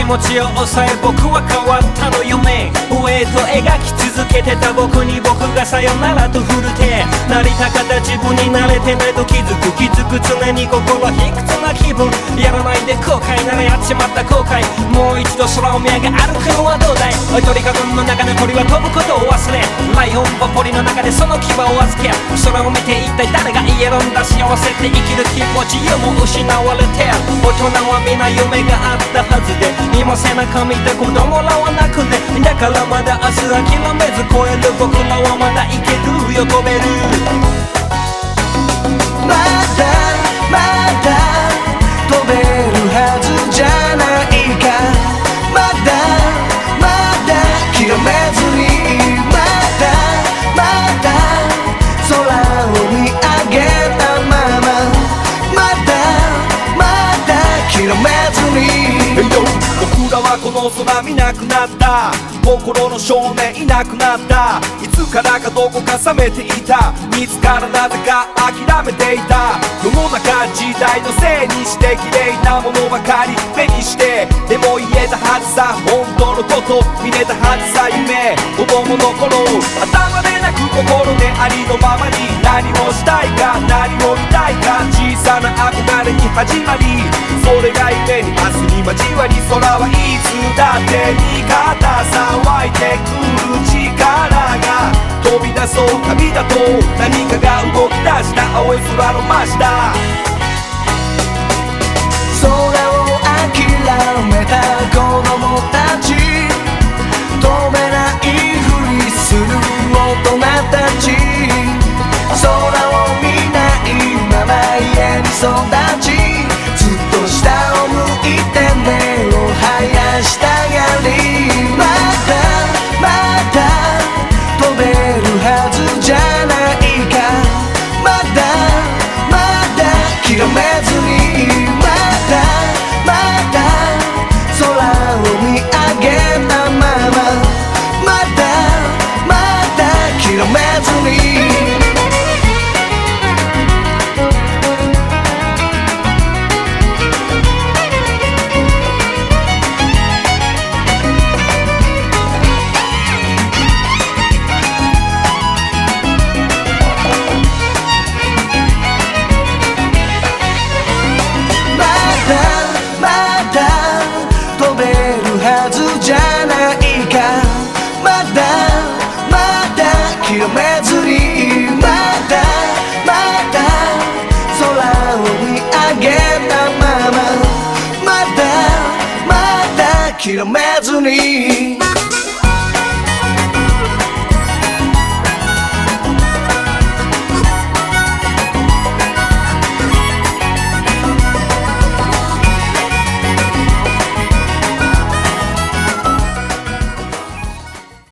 気持ちを抑え僕は変わったの夢上へと描き続けてた僕に僕がさよならと振る手なりたかった自分に慣れてないと気づく常に心卑屈な気分やらないで後悔ならやっちまった後悔もう一度空を見上げ歩くのはどうだいおい鳥かごの中で鳥は飛ぶことを忘れライオンはポリの中でその牙を預け空を見て一体誰が言えるんだ幸せって生きる気持ちよも失われて大人は皆夢があったはずで今背中見て子供らは泣くねだからまだ明日諦めず超える僕らはまだいけるよ飛べるまだまだ飛べるはずじゃないかまだまだ諦めずにまだまだ空を見上げたまままだまだ諦めずに僕らはこの空見なくなった心の少年いなくなったいつからかどこか冷めていた見つからなぜか諦めていた世の中時代のせいにして綺麗なものばかり目にしてでも言えたはずさ本当のこと見れたはずさ夢子供の頃頭でなく心でありのままに何をしたいか何を見たいか小さな憧れに始まりそれが夢に明日に交わり空はいつだって味方さ湧いてくる力が飛び出そう旅だと何かが動き出した青い空の真下空を諦めた子供たち飛べないふりする大人たち空を見ないまま家に育ちずっと下を向いて根を生やしたがりまだまだ飛べるはずじゃないかまだまだ諦めずにまだまだ空を見上げたまままだまだ諦めずに諦めずにまだまだ空を見上げたまままだまだ諦めずに